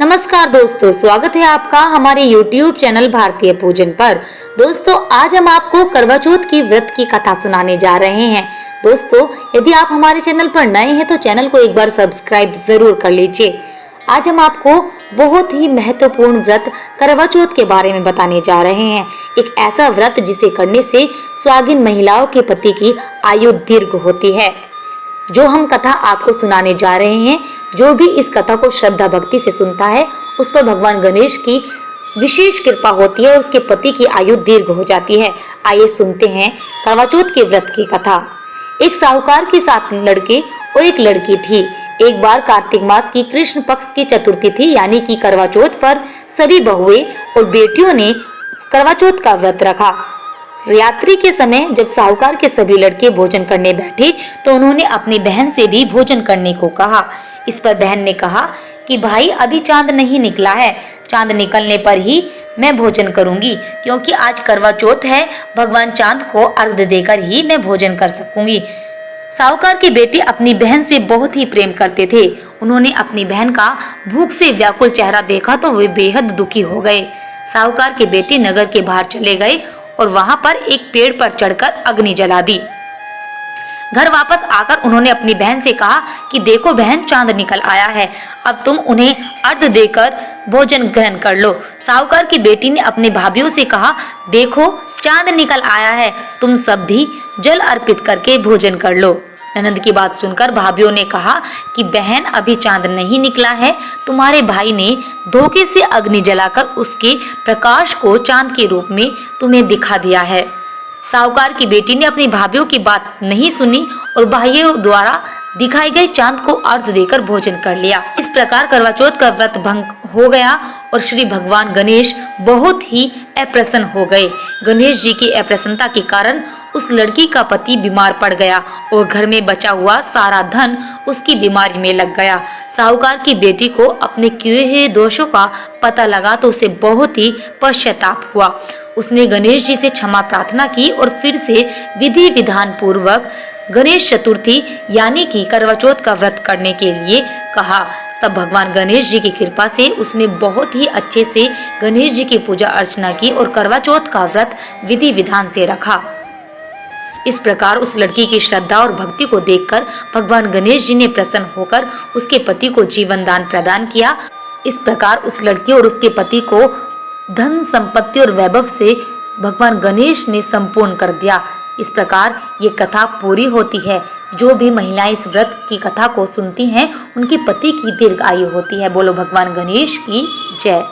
नमस्कार दोस्तों, स्वागत है आपका हमारे YouTube चैनल भारतीय पूजन पर। दोस्तों, आज हम आपको करवा चौथ की व्रत की कथा सुनाने जा रहे हैं। दोस्तों, यदि आप हमारे चैनल पर नए हैं तो चैनल को एक बार सब्सक्राइब जरूर कर लीजिए। आज हम आपको बहुत ही महत्वपूर्ण व्रत करवा चौथ के बारे में बताने जा रहे हैं। एक ऐसा व्रत जिसे करने से सुहागिन महिलाओं के पति की आयु दीर्घ होती है। जो हम कथा आपको सुनाने जा रहे हैं, जो भी इस कथा को श्रद्धा भक्ति से सुनता है उस पर भगवान गणेश की विशेष कृपा होती है और उसके पति की आयु दीर्घ हो जाती है। आइए सुनते हैं करवा चौथ के व्रत की कथा। एक साहूकार के 7 लड़के और एक लड़की थी। एक बार कार्तिक मास की कृष्ण पक्ष की चतुर्थी थी, यानी कि करवा चौथ पर सभी बहुएं और बेटियों ने करवा चौथ का व्रत रखा। रात्रि के समय जब साहूकार के सभी लड़के भोजन करने बैठे तो उन्होंने अपनी बहन से भी भोजन करने को कहा। इस पर बहन ने कहा कि भाई, अभी चांद नहीं निकला है, चांद निकलने पर ही मैं भोजन करूंगी, क्योंकि आज करवा चौथ है। भगवान चांद को अर्घ्य देकर ही मैं भोजन कर सकूंगी। साहूकार की बेटे अपनी बहन से बहुत ही प्रेम करते थे। उन्होंने अपनी बहन का भूख से व्याकुल चेहरा देखा तो वे बेहद दुखी हो गए। साहूकार के बेटे नगर के बाहर चले गए और वहां पर एक पेड़ पर चढ़कर अग्नि जला दी। घर वापस आकर उन्होंने अपनी बहन से कहा कि देखो बहन, चांद निकल आया है, अब तुम उन्हें अर्घ्य देकर भोजन ग्रहण कर लो। साहूकार की बेटी ने अपने भाभीओं से कहा, देखो चांद निकल आया है, तुम सब भी जल अर्पित करके भोजन कर लो। ननद की बात सुनकर भाभीओं ने कहा कि बहन, अभी चांद नहीं निकला है, तुम्हारे भाई ने धोखे से अग्नि जलाकर उसके प्रकाश को चांद के रूप में तुम्हें दिखा दिया है। साहूकार की बेटी ने अपनी भाभीओं की बात नहीं सुनी और भाइयों द्वारा दिखाए गए चांद को अर्घ्य देकर भोजन कर लिया। इस प्रकार करवा चौथ का व्रत भंग हो गया और श्री भगवान गणेश बहुत ही अप्रसन्न हो गए। गणेश जी की अप्रसन्नता के कारण उस लड़की का पति बीमार पड़ गया और घर में बचा हुआ सारा धन उसकी बीमारी में लग गया। साहूकार की बेटी को अपने किए हुए दोषों का पता लगा तो उसे बहुत ही पश्चाताप हुआ। उसने गणेश जी से क्षमा प्रार्थना की और फिर से विधि विधान पूर्वक गणेश चतुर्थी यानी कि करवा चौथ का व्रत करने के लिए कहा। तब भगवान गणेश जी की कृपा से उसने बहुत ही अच्छे से गणेश जी की पूजा अर्चना की और करवा चौथ का व्रत विधि विधान से रखा। इस प्रकार उस लड़की की श्रद्धा और भक्ति को देखकर भगवान गणेश जी ने प्रसन्न होकर उसके पति को जीवन दान प्रदान किया। इस प्रकार उस लड़की और उसके पति को धन संपत्ति और वैभव से भगवान गणेश ने संपूर्ण कर दिया। इस प्रकार ये कथा पूरी होती है। जो भी महिलाएं इस व्रत की कथा को सुनती हैं उनके पति की दीर्घ आयु होती है। बोलो भगवान गणेश की जय।